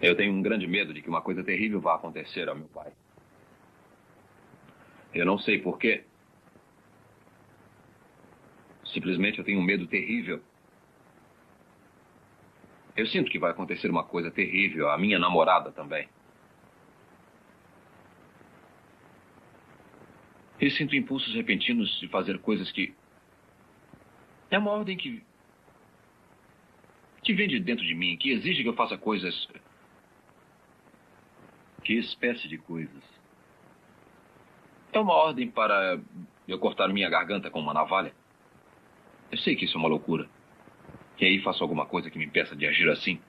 Eu tenho um grande medo de que uma coisa terrível vá acontecer ao meu pai. Eu não sei por quê. Simplesmente eu tenho um medo terrível. Eu sinto que vai acontecer uma coisa terrível à minha namorada também. Eu sinto impulsos repentinos de fazer coisas que... É uma ordem que vem de dentro de mim, que exige que eu faça coisas... Que espécie de coisas? É uma ordem para eu cortar minha garganta com uma navalha. Eu sei que isso é uma loucura. E aí faço alguma coisa que me impeça de agir assim.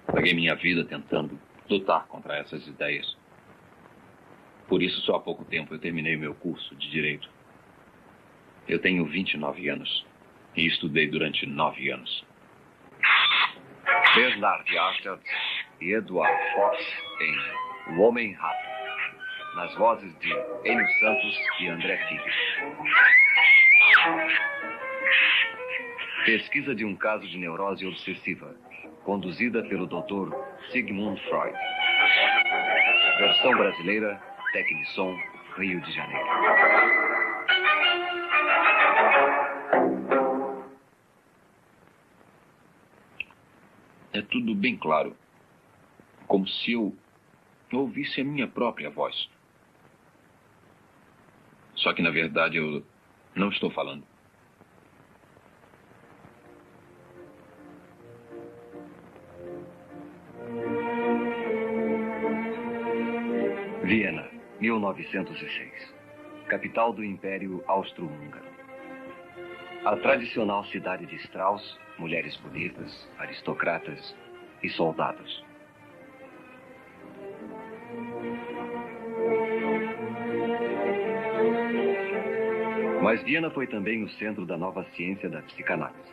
Paguei minha vida tentando lutar contra essas ideias. Por isso, só há pouco tempo eu terminei meu curso de Direito. Eu tenho 29 anos e estudei durante 9 anos. Bernard Archer e Edward Fox em O Homem-Rato, nas vozes de Enio Santos e André Figue. Pesquisa de um caso de neurose obsessiva, conduzida pelo Dr. Sigmund Freud. Versão brasileira, Tecnissom, Rio de Janeiro. É tudo bem claro. Como se eu ouvisse a minha própria voz. Só que, na verdade, eu não estou falando. Viena, 1906. Capital do Império Austro-Húngaro. A tradicional cidade de Strauss, mulheres bonitas, aristocratas e soldados. Mas Viena foi também o centro da nova ciência da psicanálise.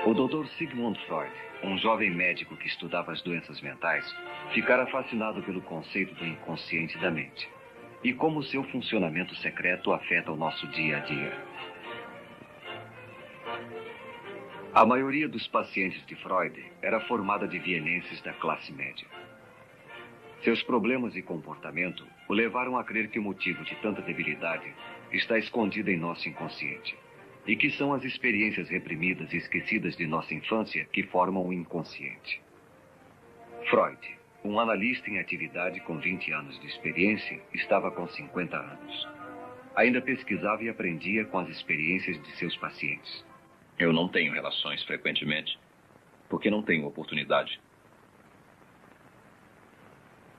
O Dr. Sigmund Freud, um jovem médico que estudava as doenças mentais, ficara fascinado pelo conceito do inconsciente da mente e como seu funcionamento secreto afeta o nosso dia a dia. A maioria dos pacientes de Freud era formada de vienenses da classe média. Seus problemas e comportamento o levaram a crer que o motivo de tanta debilidade está escondido em nosso inconsciente e que são as experiências reprimidas e esquecidas de nossa infância que formam o inconsciente. Freud, um analista em atividade com 20 anos de experiência, estava com 50 anos. Ainda pesquisava e aprendia com as experiências de seus pacientes. Eu não tenho relações frequentemente, porque não tenho oportunidade.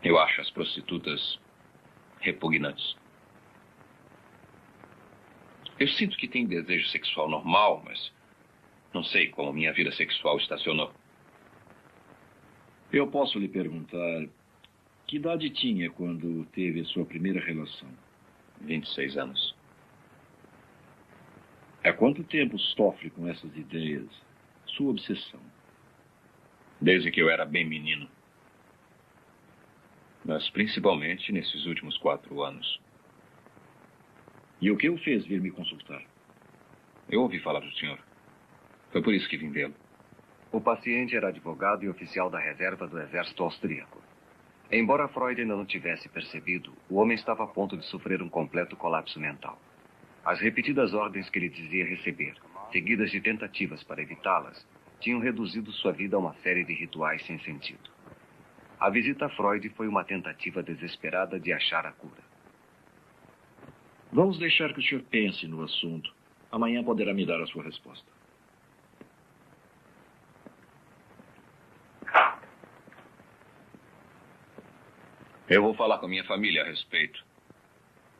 Eu acho as prostitutas repugnantes. Eu sinto que tenho desejo sexual normal, mas não sei como minha vida sexual estacionou. Eu posso lhe perguntar, que idade tinha quando teve a sua primeira relação? 26 anos. Há quanto tempo sofre com essas ideias, sua obsessão? Desde que eu era bem menino. Mas principalmente nesses últimos 4 anos. E o que o fez vir me consultar? Eu ouvi falar do senhor. Foi por isso que vim vê-lo. O paciente era advogado e oficial da reserva do exército austríaco. Embora Freud ainda não tivesse percebido, o homem estava a ponto de sofrer um completo colapso mental. As repetidas ordens que ele dizia receber, seguidas de tentativas para evitá-las, tinham reduzido sua vida a uma série de rituais sem sentido. A visita a Freud foi uma tentativa desesperada de achar a cura. Vamos deixar que o senhor pense no assunto. Amanhã poderá me dar a sua resposta. Eu vou falar com a minha família a respeito.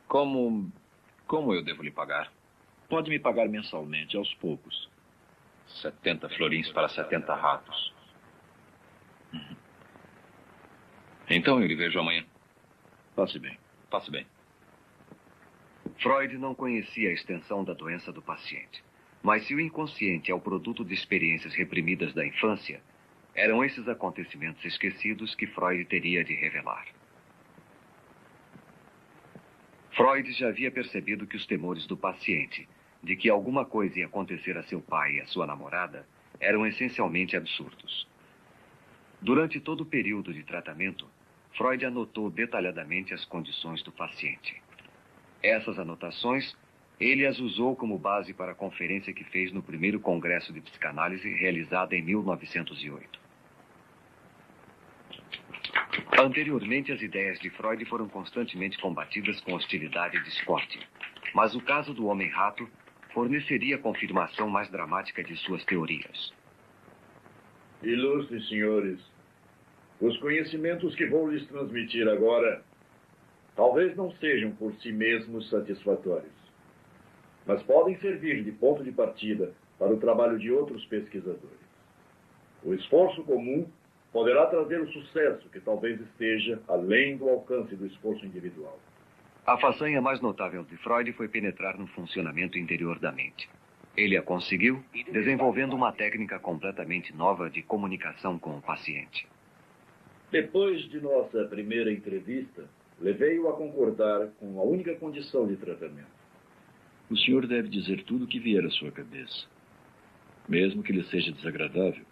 Como eu devo lhe pagar? Pode me pagar mensalmente, aos poucos. 70 florins para 70 ratos. Então eu lhe vejo amanhã. Passe bem. Passe bem. Freud não conhecia a extensão da doença do paciente. Mas se o inconsciente é o produto de experiências reprimidas da infância, eram esses acontecimentos esquecidos que Freud teria de revelar. Freud já havia percebido que os temores do paciente de que alguma coisa ia acontecer a seu pai e a sua namorada eram essencialmente absurdos. Durante todo o período de tratamento, Freud anotou detalhadamente as condições do paciente. Essas anotações, ele as usou como base para a conferência que fez no primeiro Congresso de Psicanálise, realizada em 1908. Anteriormente, as ideias de Freud foram constantemente combatidas com hostilidade e discórdia. Mas o caso do homem-rato forneceria a confirmação mais dramática de suas teorias. Ilustres senhores, os conhecimentos que vou lhes transmitir agora talvez não sejam por si mesmos satisfatórios, mas podem servir de ponto de partida para o trabalho de outros pesquisadores. O esforço comum poderá trazer o sucesso que talvez esteja além do alcance do esforço individual. A façanha mais notável de Freud foi penetrar no funcionamento interior da mente. Ele a conseguiu desenvolvendo uma técnica completamente nova de comunicação com o paciente. Depois de nossa primeira entrevista, levei-o a concordar com a única condição de tratamento. O senhor deve dizer tudo o que vier à sua cabeça. Mesmo que lhe seja desagradável,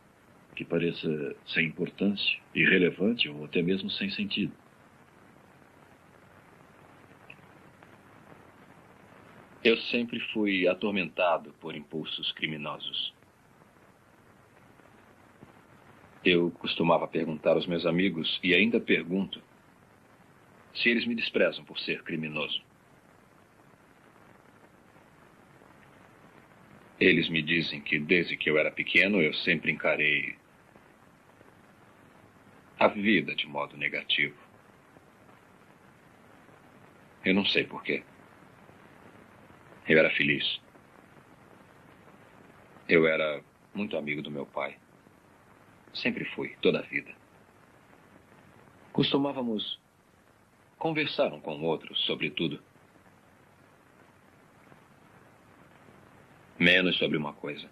que pareça sem importância, irrelevante ou até mesmo sem sentido. Eu sempre fui atormentado por impulsos criminosos. Eu costumava perguntar aos meus amigos, e ainda pergunto, se eles me desprezam por ser criminoso. Eles me dizem que desde que eu era pequeno eu sempre encarei a vida de modo negativo. Eu não sei porquê. Eu era feliz. Eu era muito amigo do meu pai. Sempre fui, toda a vida. Costumávamos conversar um com o outro sobre tudo. Menos sobre uma coisa.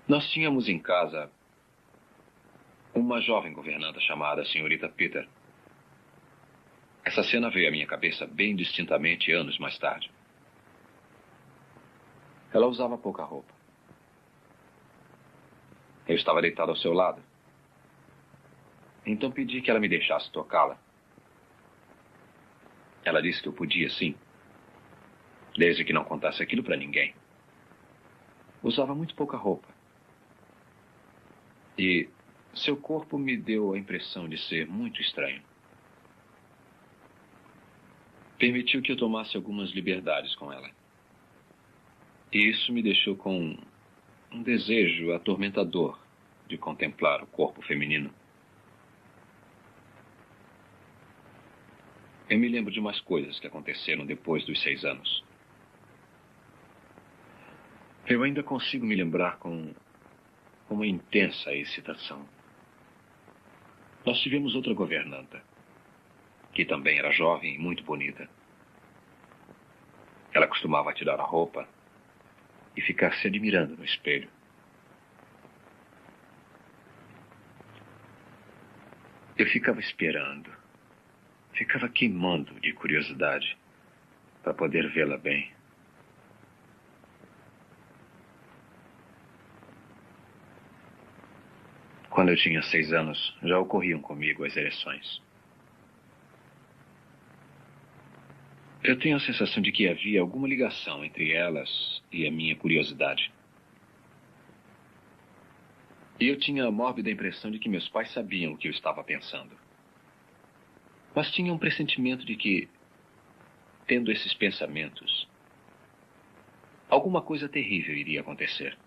Nós tínhamos em casa uma jovem governanta chamada Senhorita Peter. Essa cena veio à minha cabeça bem distintamente anos mais tarde. Ela usava pouca roupa. Eu estava deitado ao seu lado. Então pedi que ela me deixasse tocá-la. Ela disse que eu podia, sim. Desde que não contasse aquilo para ninguém. Usava muito pouca roupa. E seu corpo me deu a impressão de ser muito estranho. Permitiu que eu tomasse algumas liberdades com ela. E isso me deixou com um desejo atormentador de contemplar o corpo feminino. Eu me lembro de umas coisas que aconteceram depois dos 6 anos. Eu ainda consigo me lembrar com uma intensa excitação. Nós tivemos outra governanta, que também era jovem e muito bonita. Ela costumava tirar a roupa e ficar se admirando no espelho. Eu ficava esperando, ficava queimando de curiosidade para poder vê-la bem. Quando eu tinha 6 anos, já ocorriam comigo as ereções. Eu tenho a sensação de que havia alguma ligação entre elas e a minha curiosidade. E eu tinha a mórbida impressão de que meus pais sabiam o que eu estava pensando. Mas tinha um pressentimento de que, tendo esses pensamentos, alguma coisa terrível iria acontecer.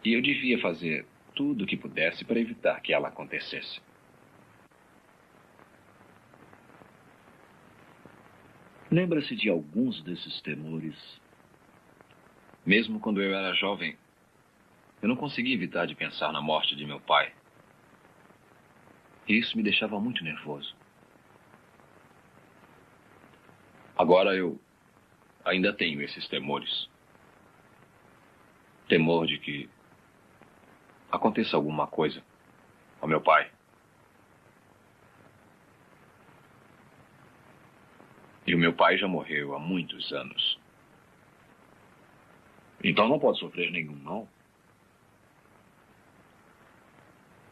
E eu devia fazer tudo o que pudesse para evitar que ela acontecesse. Lembra-se de alguns desses temores? Mesmo quando eu era jovem, eu não conseguia evitar de pensar na morte de meu pai. E isso me deixava muito nervoso. Agora eu ainda tenho esses temores. Temor de que aconteça alguma coisa ao meu pai. E o meu pai já morreu há muitos anos. Então não pode sofrer nenhum mal?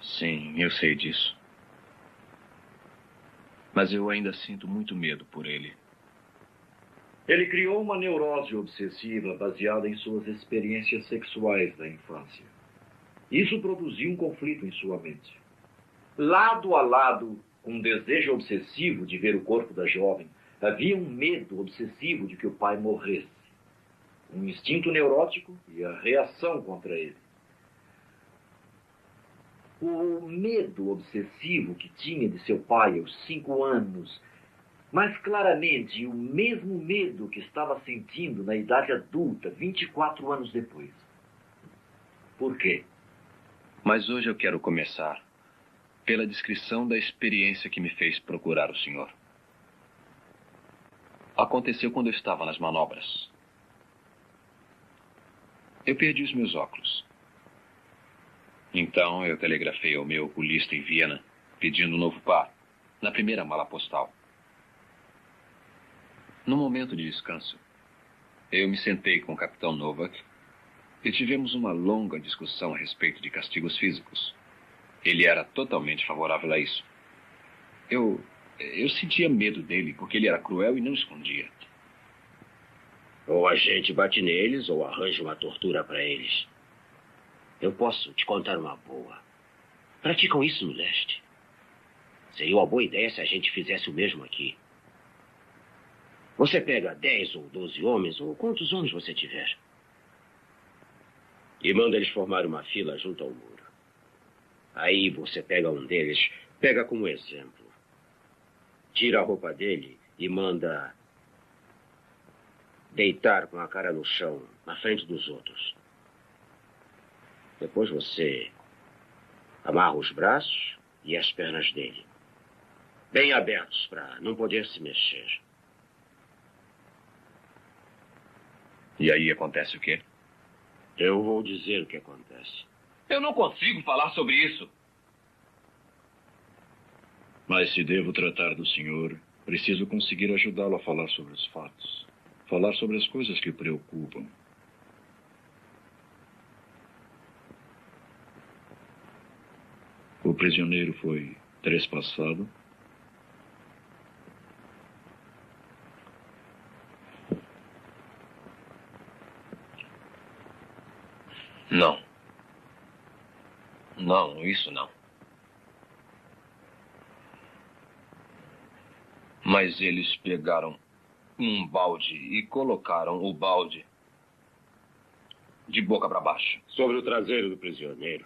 Sim, eu sei disso. Mas eu ainda sinto muito medo por ele. Ele criou uma neurose obsessiva baseada em suas experiências sexuais da infância. Isso produziu um conflito em sua mente. Lado a lado com um desejo obsessivo de ver o corpo da jovem, havia um medo obsessivo de que o pai morresse. Um instinto neurótico e a reação contra ele. O medo obsessivo que tinha de seu pai aos 5 anos, mas claramente o mesmo medo que estava sentindo na idade adulta, 24 anos depois. Por quê? Mas hoje eu quero começar pela descrição da experiência que me fez procurar o senhor. Aconteceu quando eu estava nas manobras. Eu perdi os meus óculos. Então eu telegrafei ao meu oculista em Viena, pedindo um novo par, na primeira mala postal. No momento de descanso, eu me sentei com o capitão Novak e tivemos uma longa discussão a respeito de castigos físicos. Ele era totalmente favorável a isso. Eu sentia medo dele, porque ele era cruel e não escondia. Ou a gente bate neles, ou arranja uma tortura para eles. Eu posso te contar uma boa. Praticam isso no leste. Seria uma boa ideia se a gente fizesse o mesmo aqui. Você pega 10 ou 12 homens, ou quantos homens você tiver, e manda eles formar uma fila junto ao muro. Aí você pega um deles, pega como exemplo, tira a roupa dele e manda deitar com a cara no chão, na frente dos outros. Depois você amarra os braços e as pernas dele, bem abertos para não poder se mexer. E aí acontece o quê? Eu vou dizer o que acontece. Eu não consigo falar sobre isso. Mas se devo tratar do senhor, preciso conseguir ajudá-lo a falar sobre os fatos. Falar sobre as coisas que o preocupam. O prisioneiro foi trespassado. Não. Não, isso não. Mas eles pegaram um balde e colocaram o balde de boca para baixo. Sobre o traseiro do prisioneiro.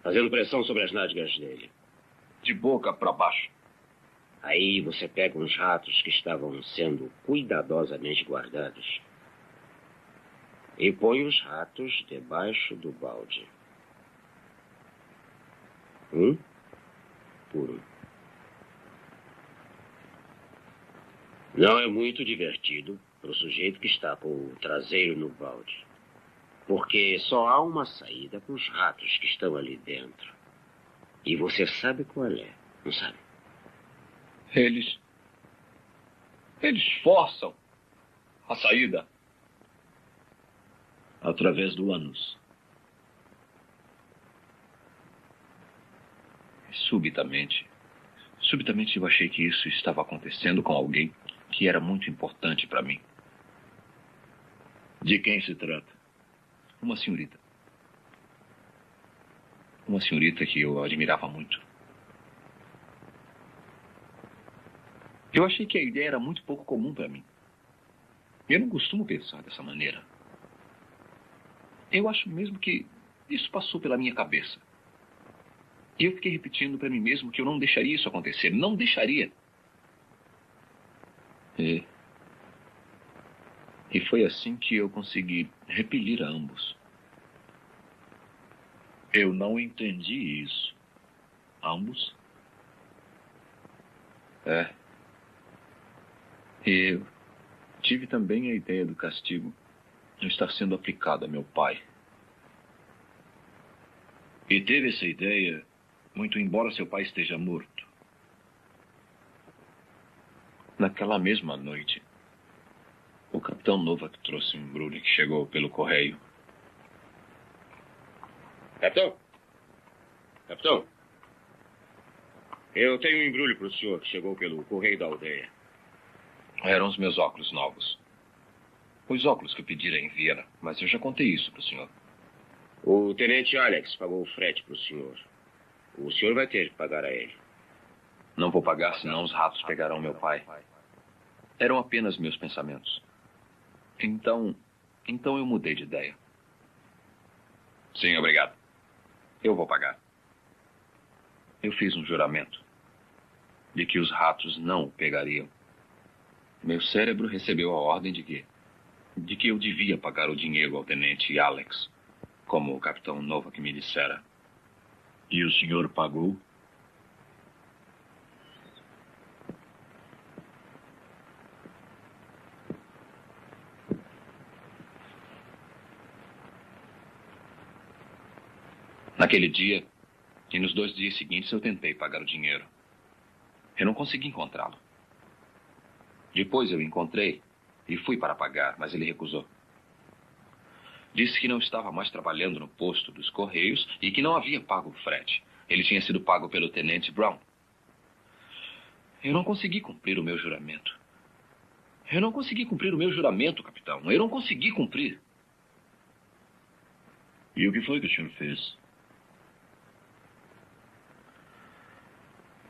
Fazendo pressão sobre as nádegas dele. De boca para baixo. Aí você pega uns ratos que estavam sendo cuidadosamente guardados e põe os ratos debaixo do balde. Um por um. Não é muito divertido para o sujeito que está com o traseiro no balde, porque só há uma saída para os ratos que estão ali dentro. E você sabe qual é, não sabe? Eles forçam a saída. Através do ânus. Subitamente eu achei que isso estava acontecendo com alguém que era muito importante para mim. De quem se trata? Uma senhorita. Uma senhorita que eu admirava muito. Eu achei que a ideia era muito pouco comum para mim. Eu não costumo pensar dessa maneira. Eu acho mesmo que isso passou pela minha cabeça. E eu fiquei repetindo para mim mesmo que eu não deixaria isso acontecer. Não deixaria. E foi assim que eu consegui repelir a ambos. Eu não entendi isso. Ambos? É. E eu tive também a ideia do castigo não estar sendo aplicado a meu pai. E teve essa ideia, muito embora seu pai esteja morto. Naquela mesma noite, o capitão Novak trouxe um embrulho que chegou pelo correio. Capitão? Capitão? Eu tenho um embrulho para o senhor que chegou pelo correio da aldeia. Eram os meus óculos novos. Os óculos que eu pedira em Viena, mas eu já contei isso para o senhor. O tenente Alex pagou o frete para o senhor. O senhor vai ter que pagar a ele. Não vou pagar, senão os ratos pegarão meu pai. Eram apenas meus pensamentos. Então eu mudei de ideia. Sim, obrigado. Eu vou pagar. Eu fiz um juramento de que os ratos não o pegariam. Meu cérebro recebeu a ordem de que eu devia pagar o dinheiro ao tenente Alex, como o capitão Novak me dissera. E o senhor pagou? Naquele dia, e nos 2 dias seguintes, eu tentei pagar o dinheiro. Eu não consegui encontrá-lo. Depois eu encontrei e fui para pagar, mas ele recusou. Disse que não estava mais trabalhando no posto dos Correios e que não havia pago o frete. Ele tinha sido pago pelo tenente Brown. Eu não consegui cumprir o meu juramento. Eu não consegui cumprir o meu juramento, capitão. Eu não consegui cumprir. E o que foi que o senhor fez?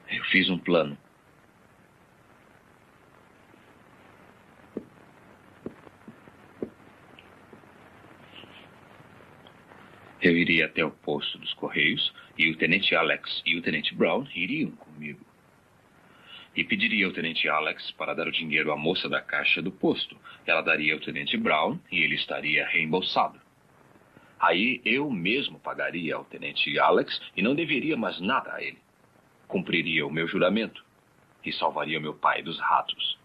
Eu fiz um plano. Eu iria até o posto dos Correios e o tenente Alex e o tenente Brown iriam comigo. E pediria ao tenente Alex para dar o dinheiro à moça da caixa do posto. Ela daria ao tenente Brown e ele estaria reembolsado. Aí eu mesmo pagaria ao tenente Alex e não deveria mais nada a ele. Cumpriria o meu juramento e salvaria meu pai dos ratos.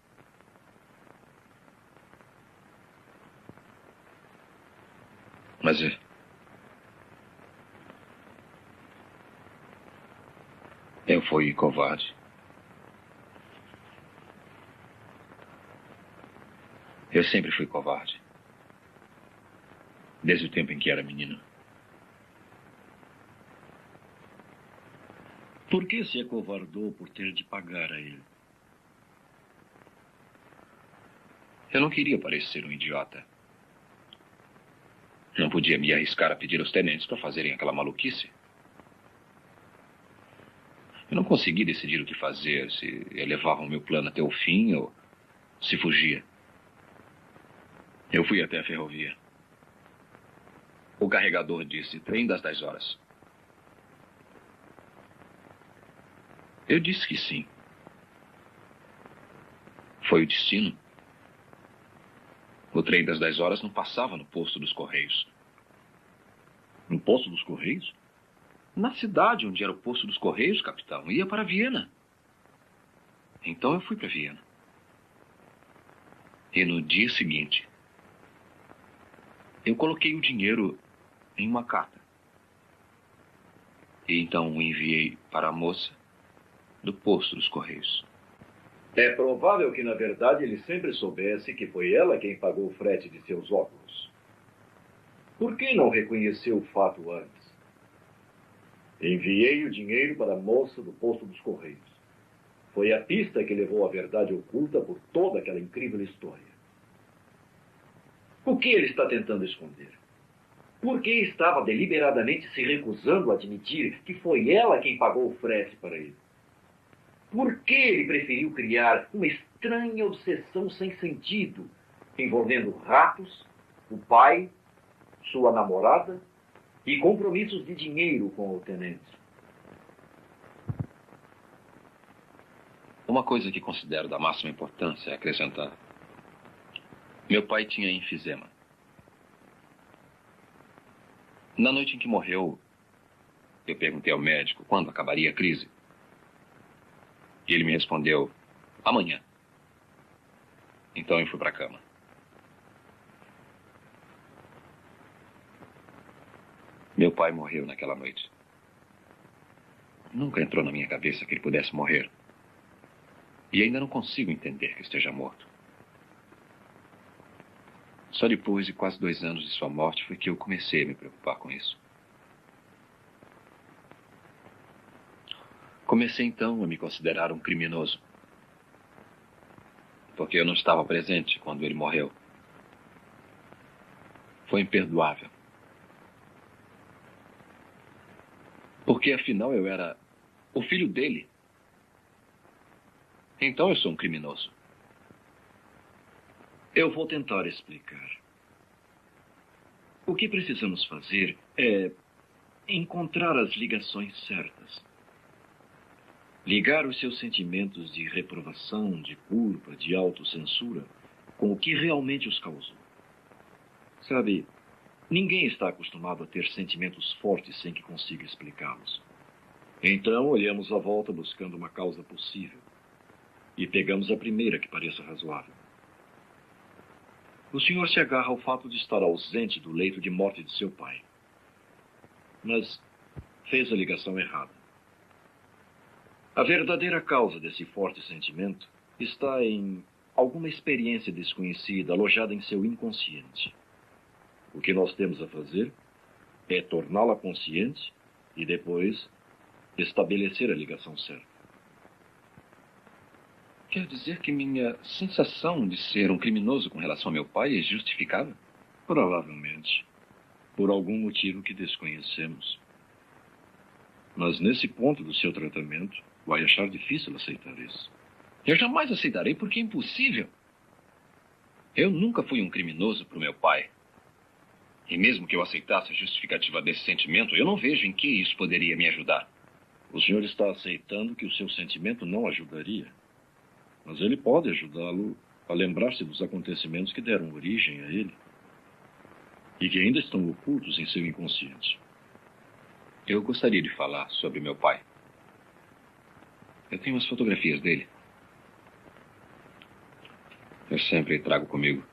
Mas eu fui covarde. Eu sempre fui covarde. Desde o tempo em que era menino. Por que se acovardou por ter de pagar a ele? Eu não queria parecer um idiota. Não podia me arriscar a pedir aos tenentes para fazerem aquela maluquice. Eu não consegui decidir o que fazer, se levavam meu plano até o fim ou se fugia. Eu fui até a ferrovia. O carregador disse, trem das 10 horas. Eu disse que sim. Foi o destino. O trem das 10 horas não passava no posto dos Correios. No posto dos Correios? Na cidade onde era o posto dos Correios, capitão. Ia para Viena. Então eu fui para Viena. E no dia seguinte, eu coloquei o dinheiro em uma carta. E então o enviei para a moça do posto dos Correios. É provável que, na verdade, ele sempre soubesse que foi ela quem pagou o frete de seus óculos. Por que não reconheceu o fato antes? Enviei o dinheiro para a moça do posto dos Correios. Foi a pista que levou à verdade oculta por toda aquela incrível história. O que ele está tentando esconder? Por que estava deliberadamente se recusando a admitir que foi ela quem pagou o frete para ele? Por que ele preferiu criar uma estranha obsessão sem sentido, envolvendo ratos, o pai, sua namorada e compromissos de dinheiro com o tenente? Uma coisa que considero da máxima importância é acrescentar. Meu pai tinha enfisema. Na noite em que morreu, eu perguntei ao médico quando acabaria a crise. E ele me respondeu, amanhã. Então eu fui para a cama. Meu pai morreu naquela noite. Nunca entrou na minha cabeça que ele pudesse morrer. E ainda não consigo entender que esteja morto. Só depois de quase 2 anos de sua morte foi que eu comecei a me preocupar com isso. Comecei então a me considerar um criminoso. Porque eu não estava presente quando ele morreu. Foi imperdoável. Porque afinal eu era o filho dele. Então eu sou um criminoso. Eu vou tentar explicar. O que precisamos fazer é encontrar as ligações certas. Ligar os seus sentimentos de reprovação, de culpa, de autocensura com o que realmente os causou. Sabe, ninguém está acostumado a ter sentimentos fortes sem que consiga explicá-los. Então, olhamos à volta buscando uma causa possível. E pegamos a primeira que pareça razoável. O senhor se agarra ao fato de estar ausente do leito de morte de seu pai. Mas fez a ligação errada. A verdadeira causa desse forte sentimento está em alguma experiência desconhecida alojada em seu inconsciente. O que nós temos a fazer é torná-la consciente e depois estabelecer a ligação certa. Quer dizer que minha sensação de ser um criminoso com relação ao meu pai é justificável? Provavelmente. Por algum motivo que desconhecemos. Mas nesse ponto do seu tratamento, vai achar difícil aceitar isso. Eu jamais aceitarei porque é impossível. Eu nunca fui um criminoso para o meu pai. E mesmo que eu aceitasse a justificativa desse sentimento, eu não vejo em que isso poderia me ajudar. O senhor está aceitando que o seu sentimento não ajudaria. Mas ele pode ajudá-lo a lembrar-se dos acontecimentos que deram origem a ele. E que ainda estão ocultos em seu inconsciente. Eu gostaria de falar sobre meu pai. Eu tenho as fotografias dele. Eu sempre trago comigo.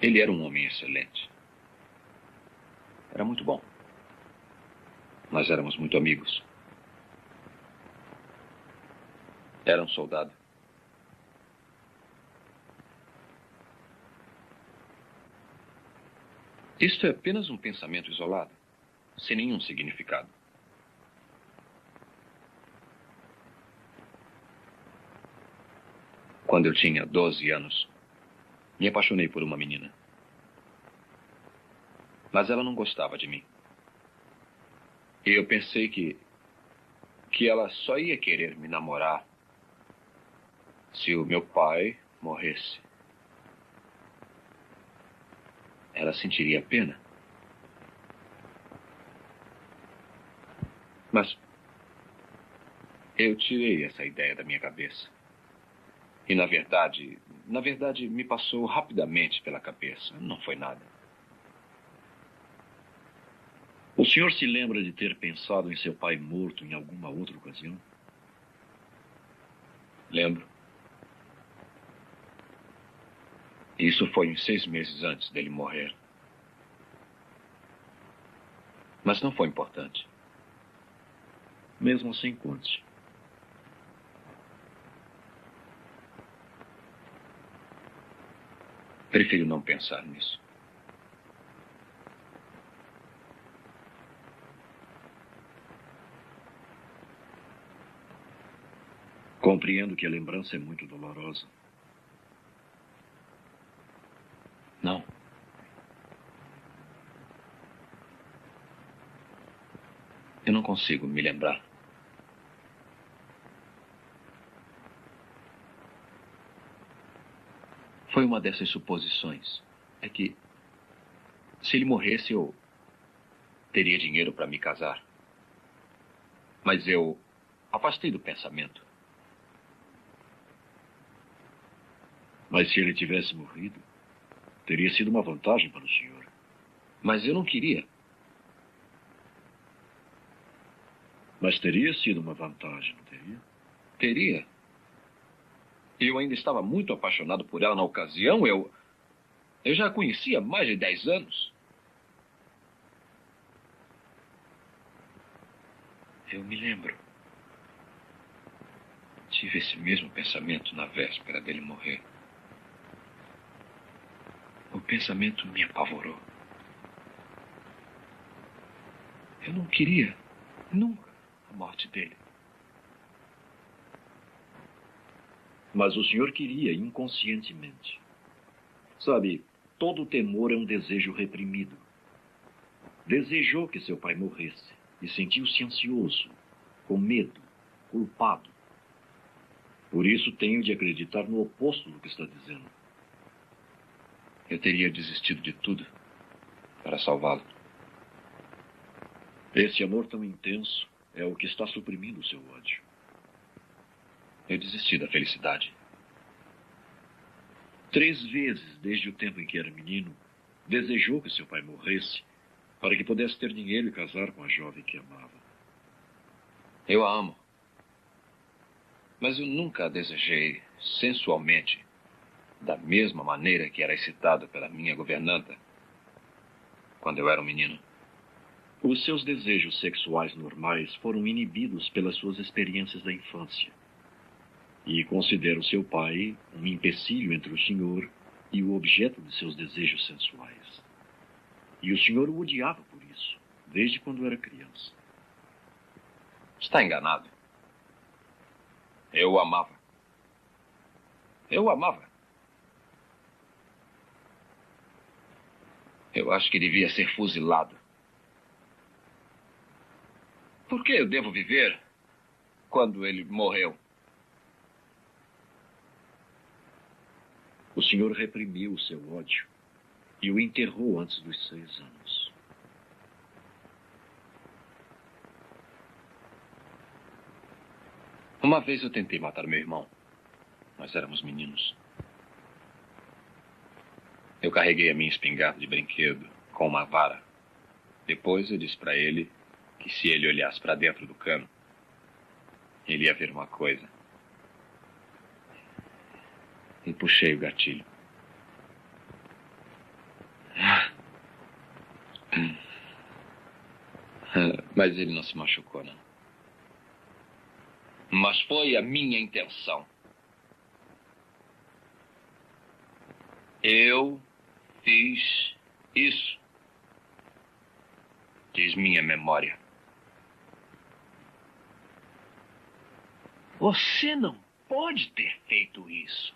Ele era um homem excelente. Era muito bom. Nós éramos muito amigos. Era um soldado. Isto é apenas um pensamento isolado, sem nenhum significado. Quando eu tinha 12 anos, me apaixonei por uma menina. Mas ela não gostava de mim. E eu pensei que ela só ia querer me namorar se o meu pai morresse. Ela sentiria pena. Mas eu tirei essa ideia da minha cabeça. E na verdade, me passou rapidamente pela cabeça. Não foi nada. O senhor se lembra de ter pensado em seu pai morto em alguma outra ocasião? Lembro. Isso foi uns 6 meses antes dele morrer. Mas não foi importante. Mesmo assim, conte. Prefiro não pensar nisso. Compreendo que a lembrança é muito dolorosa. Não. Eu não consigo me lembrar. Foi uma dessas suposições. É que, se ele morresse, eu teria dinheiro para me casar. Mas eu afastei do pensamento. Mas se ele tivesse morrido, teria sido uma vantagem para o senhor. Mas eu não queria. Mas teria sido uma vantagem, não teria? Teria. Eu ainda estava muito apaixonado por ela na ocasião. Eu já a conhecia há mais de 10 anos. Eu me lembro. Tive esse mesmo pensamento na véspera dele morrer. O pensamento me apavorou. Eu não queria, nunca, a morte dele. Mas o senhor queria inconscientemente. Sabe, todo temor é um desejo reprimido. Desejou que seu pai morresse e sentiu-se ansioso, com medo, culpado. Por isso tenho de acreditar no oposto do que está dizendo. Eu teria desistido de tudo para salvá-lo. Esse amor tão intenso é o que está suprimindo o seu ódio. Eu desisti da felicidade. 3 vezes, desde o tempo em que era menino, desejou que seu pai morresse para que pudesse ter dinheiro e casar com a jovem que amava. Eu a amo. Mas eu nunca a desejei sensualmente, da mesma maneira que era excitado pela minha governanta quando eu era um menino. Os seus desejos sexuais normais foram inibidos pelas suas experiências da infância. E considero seu pai um empecilho entre o senhor e o objeto de seus desejos sensuais. E o senhor o odiava por isso, desde quando era criança. Está enganado. Eu o amava. Eu o amava. Eu acho que devia ser fuzilado. Por que eu devo viver quando ele morreu? O senhor reprimiu o seu ódio e o enterrou antes dos 6 anos. Uma vez eu tentei matar meu irmão. Nós éramos meninos. Eu carreguei a minha espingarda de brinquedo com uma vara. Depois eu disse para ele que se ele olhasse para dentro do cano, ele ia ver uma coisa. E puxei o gatilho. Mas ele não se machucou, não. Mas foi a minha intenção. Eu fiz isso, diz minha memória. Você não pode ter feito isso,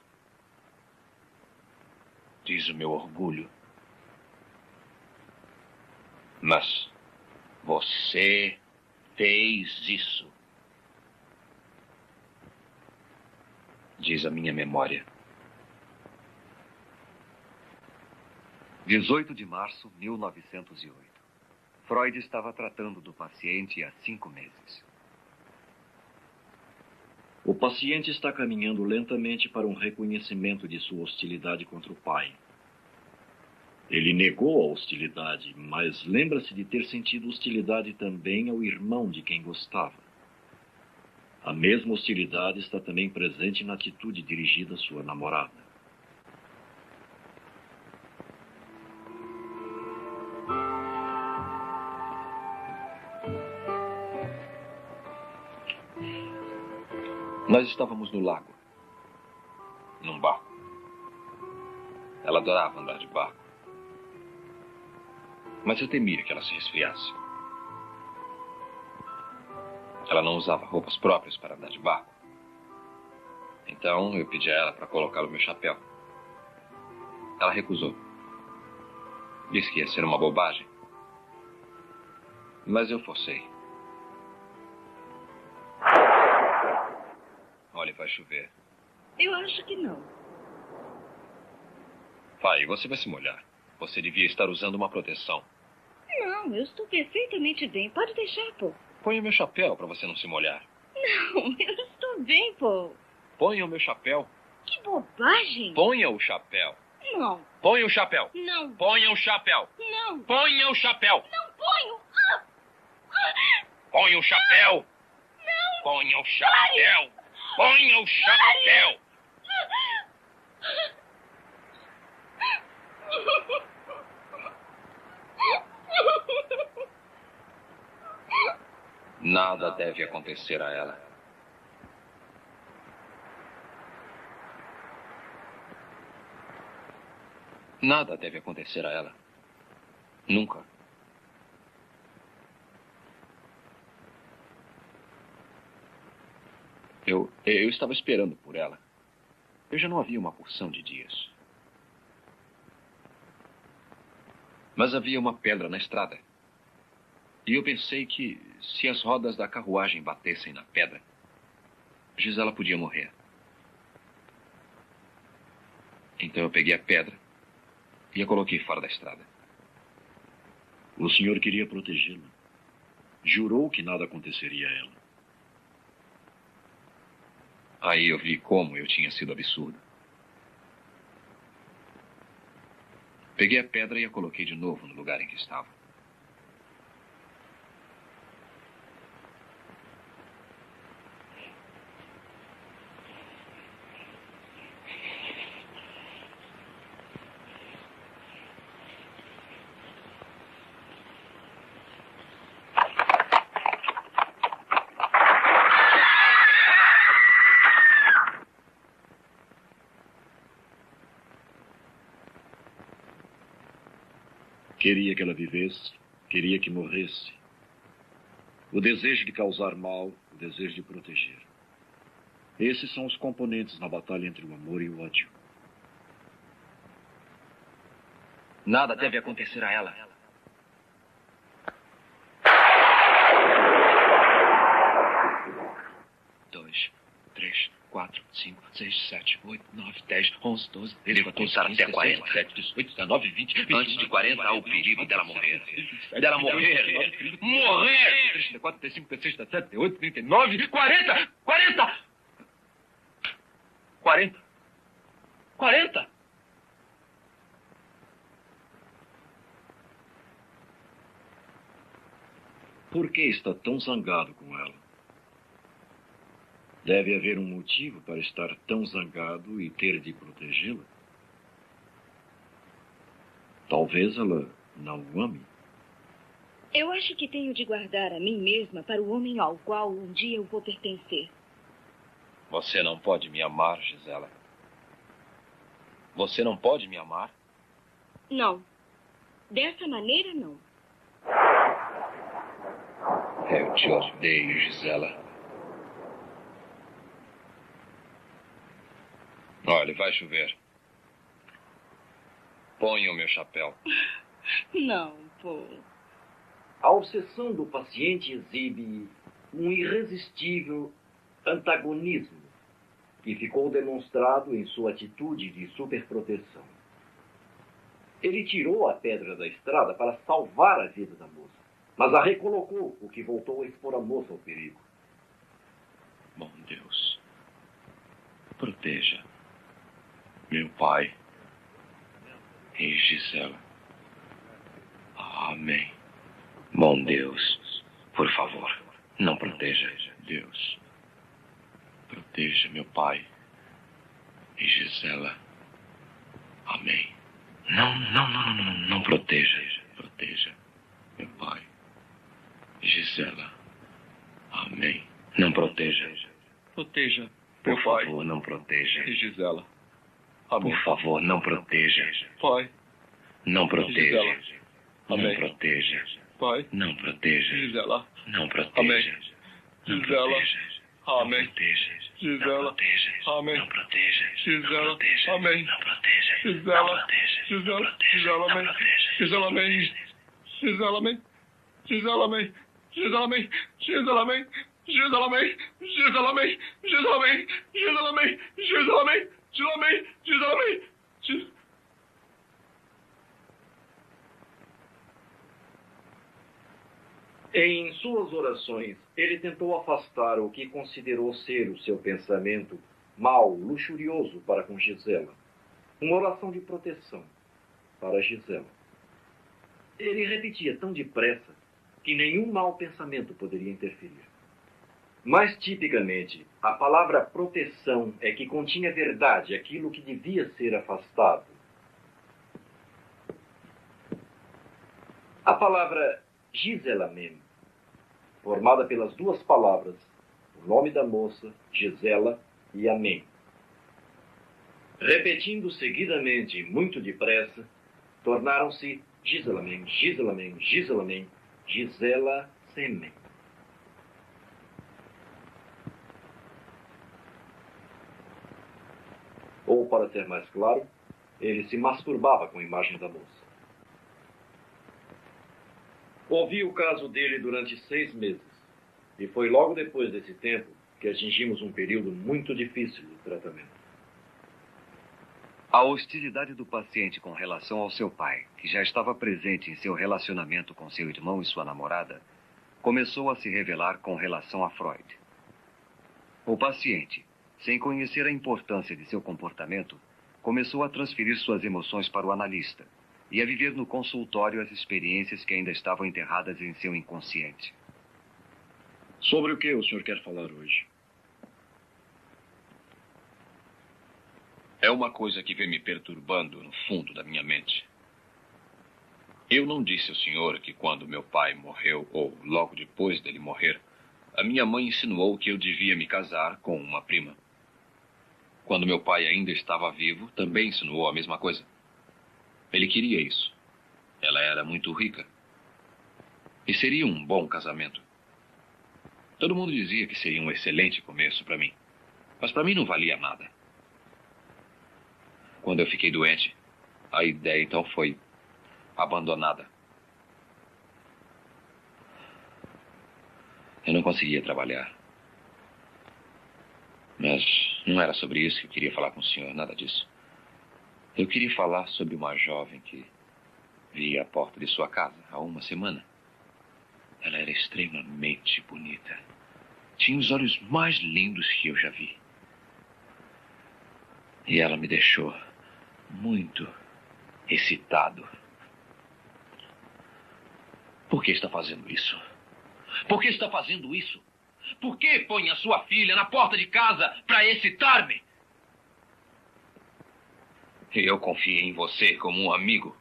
diz o meu orgulho. Mas você fez isso, diz a minha memória. 18 de março de 1908. Freud estava tratando do paciente há 5 meses. O paciente está caminhando lentamente para um reconhecimento de sua hostilidade contra o pai. Ele negou a hostilidade, mas lembra-se de ter sentido hostilidade também ao irmão de quem gostava. A mesma hostilidade está também presente na atitude dirigida à sua namorada. Nós estávamos no lago, num barco. Ela adorava andar de barco. Mas eu temia que ela se resfriasse. Ela não usava roupas próprias para andar de barco. Então eu pedi a ela para colocar o meu chapéu. Ela recusou. Disse que ia ser uma bobagem. Mas eu forcei. Olha, vai chover. Eu acho que não. Vai, você vai se molhar. Você devia estar usando uma proteção. Não, eu estou perfeitamente bem. Pode deixar, Paul. Ponha o meu chapéu para você não se molhar. Não, eu estou bem, Paul. Ponha o meu chapéu. Que bobagem. Ponha o chapéu. Não. Ponha o chapéu. Não. Ponha o chapéu. Não. Ponha o chapéu. Não ponho. Ponha o chapéu. Não. Ponha o chapéu. Ponha o chapéu. Nada deve acontecer a ela. Nada deve acontecer a ela. Nunca. Eu estava esperando por ela. Eu já não havia uma porção de dias. Mas havia uma pedra na estrada. E eu pensei que, se as rodas da carruagem batessem na pedra, Gisela podia morrer. Então eu peguei a pedra e a coloquei fora da estrada. O senhor queria protegê-la. Jurou que nada aconteceria a ela. Aí eu vi como eu tinha sido absurdo. Peguei a pedra e a coloquei de novo no lugar em que estava. Queria que ela vivesse, queria que morresse. O desejo de causar mal, o desejo de proteger. Esses são os componentes na batalha entre o amor e o ódio. Nada deve acontecer a ela. Dois, 3, 4, 5, 6, 7, 8, 9, 10, 11, 12, 13, 14, 15, 16, 17, 18, 19, 20, 21. Antes de 40 há o perigo dela morrer. Dela morrer. Morrer! 34, 35, 36, 37, 38, 39, 40! 40! 40! 40! Por que está tão zangado com ela? Deve haver um motivo para estar tão zangado e ter de protegê-la. Talvez ela não o ame. Eu acho que tenho de guardar a mim mesma para o homem ao qual um dia eu vou pertencer. Você não pode me amar, Gisela. Você não pode me amar? Não. Dessa maneira, não. Eu te odeio, Gisela. Olha, vai chover. Ponha o meu chapéu. Não, pô. A obsessão do paciente exibe um irresistível antagonismo que ficou demonstrado em sua atitude de superproteção. Ele tirou a pedra da estrada para salvar a vida da moça, mas a recolocou, o que voltou a expor a moça ao perigo. Bom Deus, proteja meu pai e Gisela. Amém. Bom Deus, por favor, não proteja. Deus, proteja meu pai e Gisela. Amém. Não proteja. Proteja meu pai e Gisela. Amém. Não proteja. Proteja meu pai. Por favor, não proteja. E Gisela. Amém. Por favor, não proteja. Pai. Não proteja. Amém. Não proteja. Pai. Não proteja. Gisela. Não proteja. Amém. Gisela. Amém. Gisela. Amém. Não proteja. Gisela. Amém. Não proteja. Gisela. Gisela. Gisela. Amém. Gisela. Amém. Gisela. Amém. Gisela. Amém. Gisela. Amém. Gisela. Amém. Gisela. Amém. Gisela. Amém. Gisela. Amém. Gisela. Amém. Gisela. Amém. Gisela. Amém. Gisela. Amém. Em suas orações, ele tentou afastar o que considerou ser o seu pensamento mau, luxurioso para com Gisela. Uma oração de proteção para Gisela. Ele repetia tão depressa que nenhum mau pensamento poderia interferir. Mais tipicamente, a palavra proteção é que continha verdade, aquilo que devia ser afastado. A palavra Gisela mesmo formada pelas duas palavras, o nome da moça, Gisela, e amém. Repetindo seguidamente e muito depressa, tornaram-se Giselamen, Giselamen, Giselamen, Gisela Semen. Ou, para ser mais claro, ele se masturbava com a imagem da moça. Ouvi o caso dele durante 6 meses. E foi logo depois desse tempo que atingimos um período muito difícil de tratamento. A hostilidade do paciente com relação ao seu pai, que já estava presente em seu relacionamento com seu irmão e sua namorada, começou a se revelar com relação a Freud. O paciente, sem conhecer a importância de seu comportamento, começou a transferir suas emoções para o analista e a viver no consultório as experiências que ainda estavam enterradas em seu inconsciente. Sobre o que o senhor quer falar hoje? É uma coisa que vem me perturbando no fundo da minha mente. Eu não disse ao senhor que quando meu pai morreu, ou logo depois dele morrer, a minha mãe insinuou que eu devia me casar com uma prima. Quando meu pai ainda estava vivo, também insinuou a mesma coisa. Ele queria isso. Ela era muito rica. E seria um bom casamento. Todo mundo dizia que seria um excelente começo para mim. Mas para mim não valia nada. Quando eu fiquei doente, a ideia então foi abandonada. Eu não conseguia trabalhar. Mas não era sobre isso que eu queria falar com o senhor, nada disso. Eu queria falar sobre uma jovem que vi à porta de sua casa há uma semana. Ela era extremamente bonita. Tinha os olhos mais lindos que eu já vi. E ela me deixou muito excitado. Por que está fazendo isso? Por que está fazendo isso? Por que põe a sua filha na porta de casa para excitar-me? Eu confiei em você como um amigo.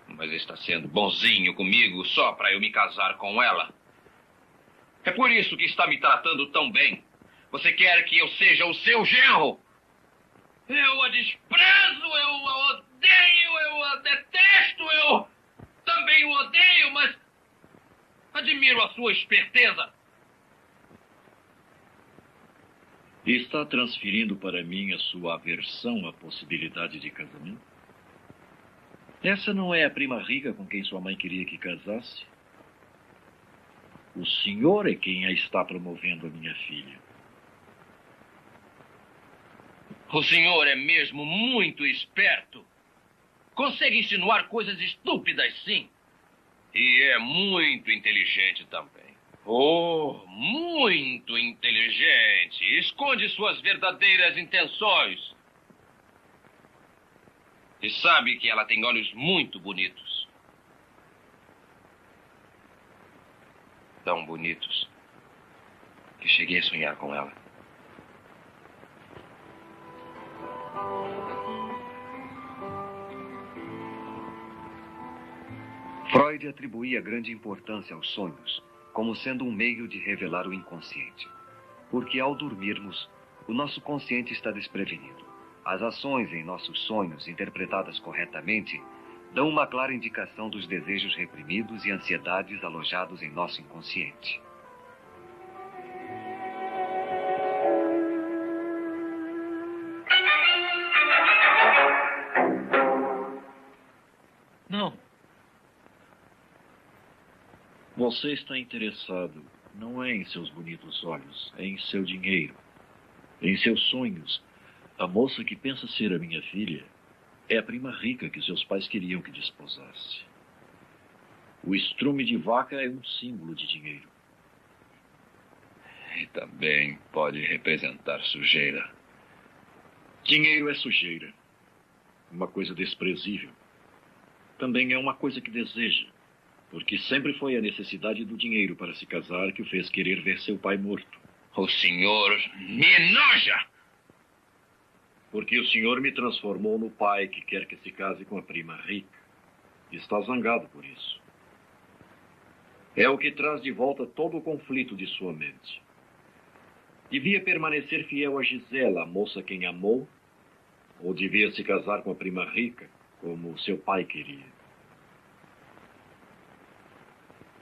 Mas está sendo bonzinho comigo só para eu me casar com ela. É por isso que está me tratando tão bem. Você quer que eu seja o seu genro? Eu a desprezo, eu a odeio, eu a detesto, eu também o odeio, mas admiro a sua esperteza. Está transferindo para mim a sua aversão à possibilidade de casamento? Essa não é a prima rica com quem sua mãe queria que casasse? O senhor é quem a está promovendo a minha filha. O senhor é mesmo muito esperto. Consegue insinuar coisas estúpidas, sim. E é muito inteligente também. Oh, muito inteligente. Esconde suas verdadeiras intenções. E sabe que ela tem olhos muito bonitos. Tão bonitos que cheguei a sonhar com ela. Freud atribuía grande importância aos sonhos, como sendo um meio de revelar o inconsciente. Porque ao dormirmos, o nosso consciente está desprevenido. As ações em nossos sonhos, interpretadas corretamente, dão uma clara indicação dos desejos reprimidos e ansiedades alojados em nosso inconsciente. Não. Você está interessado não é em seus bonitos olhos, é em seu dinheiro, em seus sonhos. A moça que pensa ser a minha filha é a prima rica que seus pais queriam que desposasse. O estrume de vaca é um símbolo de dinheiro. E também pode representar sujeira. Dinheiro é sujeira. Uma coisa desprezível. Também é uma coisa que deseja. Porque sempre foi a necessidade do dinheiro para se casar que o fez querer ver seu pai morto. O senhor me enoja! Porque o senhor me transformou no pai que quer que se case com a prima rica. Está zangado por isso. É o que traz de volta todo o conflito de sua mente. Devia permanecer fiel a Gisela, a moça quem amou, ou devia se casar com a prima rica, como seu pai queria?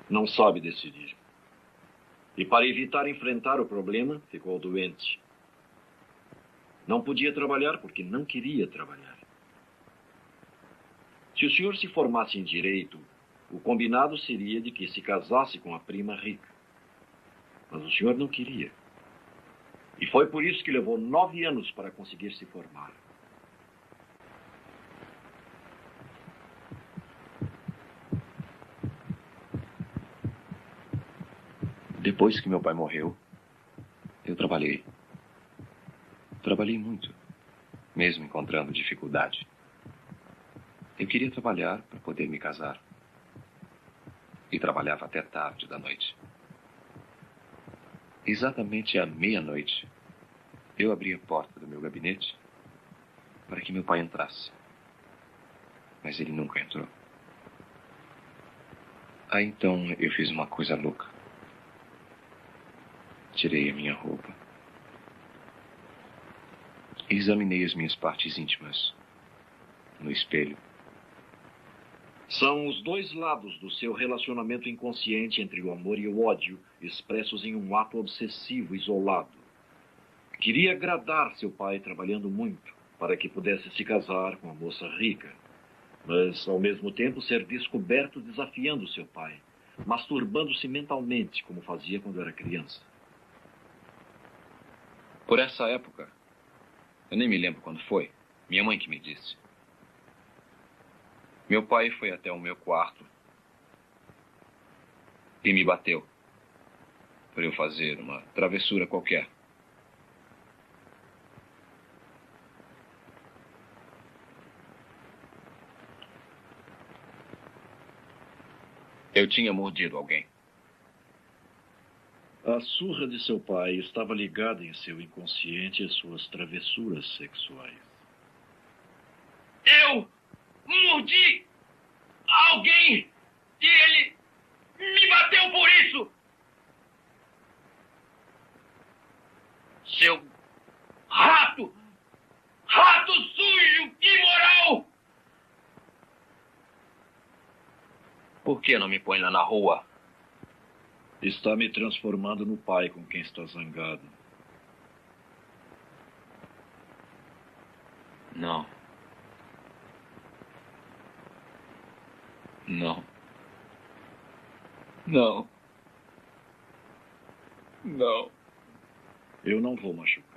Não sabe decidir. E para evitar enfrentar o problema, ficou doente. Não podia trabalhar porque não queria trabalhar. Se o senhor se formasse em direito, o combinado seria de que se casasse com a prima rica. Mas o senhor não queria. E foi por isso que levou 9 anos para conseguir se formar. Depois que meu pai morreu, eu trabalhei. Trabalhei muito, mesmo encontrando dificuldade. Eu queria trabalhar para poder me casar. E trabalhava até tarde da noite. Exatamente à meia-noite, eu abri a porta do meu gabinete para que meu pai entrasse. Mas ele nunca entrou. Aí então eu fiz uma coisa louca. Tirei a minha roupa. E examinei as minhas partes íntimas no espelho. São os dois lados do seu relacionamento inconsciente entre o amor e o ódio, expressos em um ato obsessivo isolado. Queria agradar seu pai trabalhando muito, para que pudesse se casar com a moça rica, mas, ao mesmo tempo, ser descoberto desafiando seu pai, masturbando-se mentalmente, como fazia quando era criança. Por essa época, eu nem me lembro quando foi, minha mãe que me disse. Meu pai foi até o meu quarto e me bateu por eu fazer uma travessura qualquer. Eu tinha mordido alguém. A surra de seu pai estava ligada em seu inconsciente às suas travessuras sexuais. Eu mordi alguém e ele me bateu por isso! Seu rato! Rato sujo! Imoral! Por que não me põe lá na rua? Está me transformando no pai com quem está zangado. Não. Não. Não. Não. Eu não vou machucá-lo.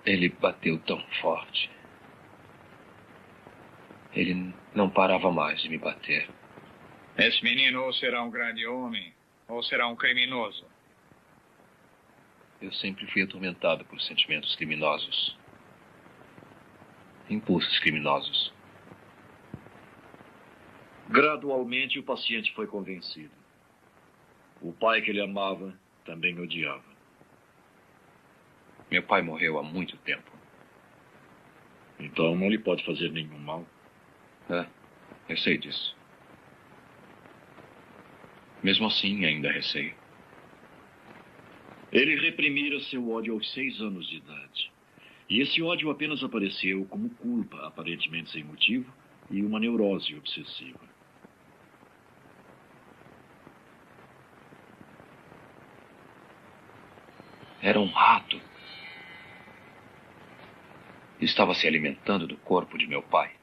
Ele bateu tão forte. Ele não parava mais de me bater. Esse menino ou será um grande homem, ou será um criminoso. Eu sempre fui atormentado por sentimentos criminosos. Impulsos criminosos. Gradualmente, o paciente foi convencido. O pai que ele amava também odiava. Meu pai morreu há muito tempo. Então não lhe pode fazer nenhum mal. É, eu sei disso. Mesmo assim, ainda receio. Ele reprimira seu ódio aos 6 anos de idade. E esse ódio apenas apareceu como culpa, aparentemente sem motivo, e uma neurose obsessiva. Era um rato. Estava se alimentando do corpo de meu pai.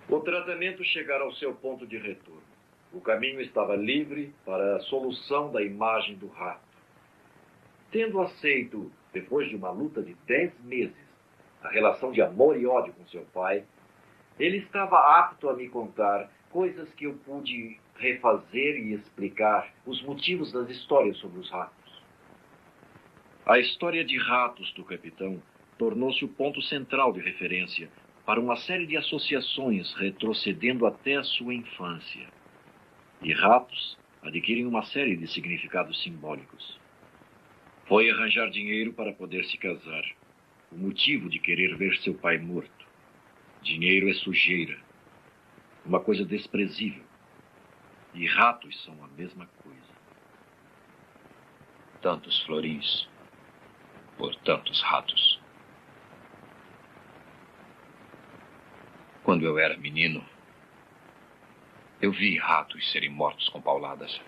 O tratamento chegara ao seu ponto de retorno. O caminho estava livre para a solução da imagem do rato. Tendo aceito, depois de uma luta de 10 meses, a relação de amor e ódio com seu pai, ele estava apto a me contar coisas que eu pude refazer e explicar os motivos das histórias sobre os ratos. A história de ratos do capitão tornou-se o ponto central de referência para uma série de associações retrocedendo até a sua infância. E ratos adquirem uma série de significados simbólicos. Foi arranjar dinheiro para poder se casar. O motivo de querer ver seu pai morto. Dinheiro é sujeira. Uma coisa desprezível. E ratos são a mesma coisa. Tantos florins por tantos ratos. Quando eu era menino, eu vi ratos serem mortos com pauladas.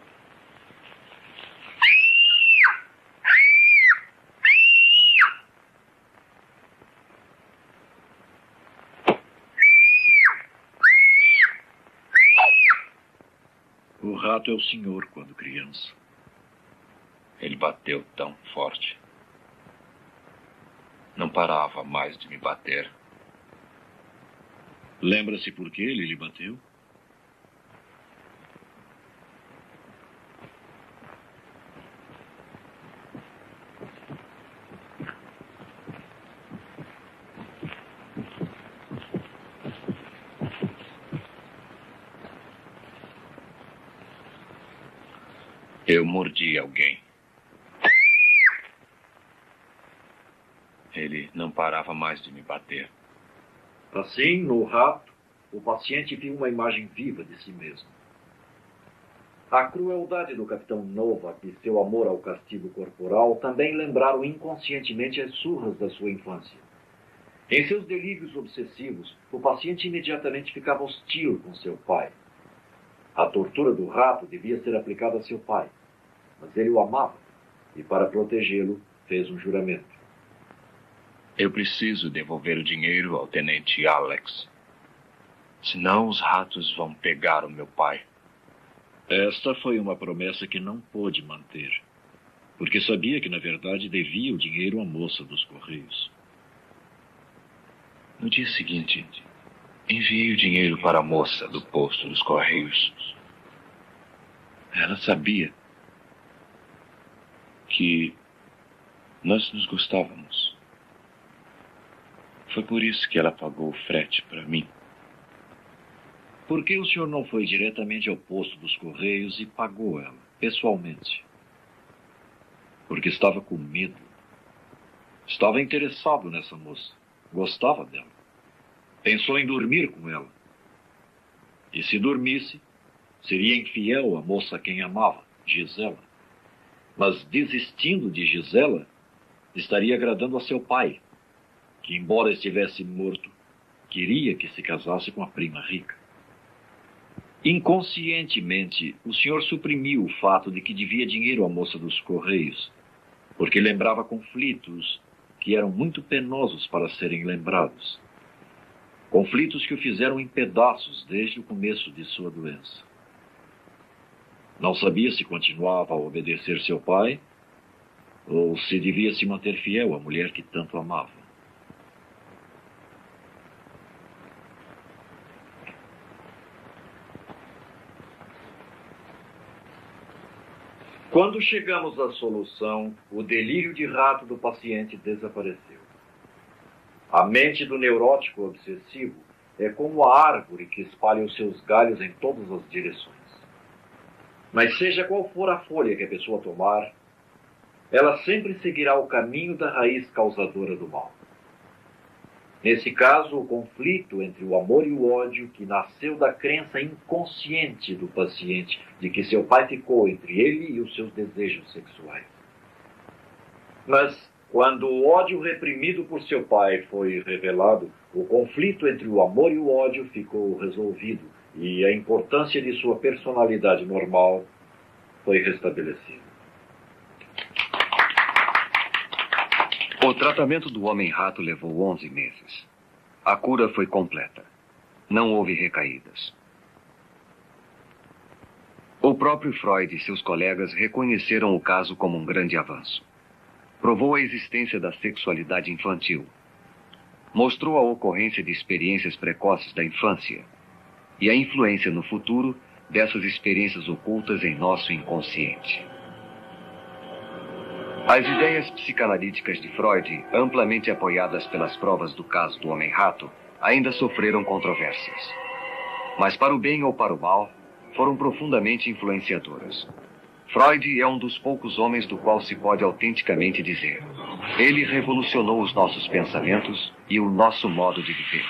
O rato é o senhor quando criança. Ele bateu tão forte. Não parava mais de me bater. Lembra-se por que ele lhe bateu? Eu mordi alguém. Ele não parava mais de me bater. Assim, no rato, o paciente viu uma imagem viva de si mesmo. A crueldade do capitão Novak e seu amor ao castigo corporal também lembraram inconscientemente as surras da sua infância. Em seus delírios obsessivos, o paciente imediatamente ficava hostil com seu pai. A tortura do rato devia ser aplicada a seu pai, mas ele o amava e, para protegê-lo, fez um juramento. Eu preciso devolver o dinheiro ao tenente Alex. Senão os ratos vão pegar o meu pai. Esta foi uma promessa que não pôde manter, porque sabia que, na verdade, devia o dinheiro à moça dos Correios. No dia seguinte, enviei o dinheiro para a moça do posto dos Correios. Ela sabia que nós nos gostávamos. Foi por isso que ela pagou o frete para mim. Por que o senhor não foi diretamente ao posto dos Correios e pagou ela, pessoalmente? Porque estava com medo. Estava interessado nessa moça. Gostava dela. Pensou em dormir com ela. E se dormisse, seria infiel à moça a quem amava, Gisela. Mas desistindo de Gisela, estaria agradando a seu pai, que, embora estivesse morto, queria que se casasse com a prima rica. Inconscientemente, o senhor suprimiu o fato de que devia dinheiro à moça dos Correios, porque lembrava conflitos que eram muito penosos para serem lembrados. Conflitos que o fizeram em pedaços desde o começo de sua doença. Não sabia se continuava a obedecer seu pai ou se devia se manter fiel à mulher que tanto amava. Quando chegamos à solução, o delírio de rato do paciente desapareceu. A mente do neurótico obsessivo é como a árvore que espalha os seus galhos em todas as direções. Mas seja qual for a folha que a pessoa tomar, ela sempre seguirá o caminho da raiz causadora do mal. Nesse caso, o conflito entre o amor e o ódio, que nasceu da crença inconsciente do paciente de que seu pai ficou entre ele e os seus desejos sexuais. Mas, quando o ódio reprimido por seu pai foi revelado, o conflito entre o amor e o ódio ficou resolvido e a importância de sua personalidade normal foi restabelecida. O tratamento do homem-rato levou 11 meses. A cura foi completa. Não houve recaídas. O próprio Freud e seus colegas reconheceram o caso como um grande avanço. Provou a existência da sexualidade infantil. Mostrou a ocorrência de experiências precoces da infância e a influência no futuro dessas experiências ocultas em nosso inconsciente. As ideias psicanalíticas de Freud, amplamente apoiadas pelas provas do caso do homem-rato, ainda sofreram controvérsias. Mas para o bem ou para o mal, foram profundamente influenciadoras. Freud é um dos poucos homens do qual se pode autenticamente dizer: ele revolucionou os nossos pensamentos e o nosso modo de viver.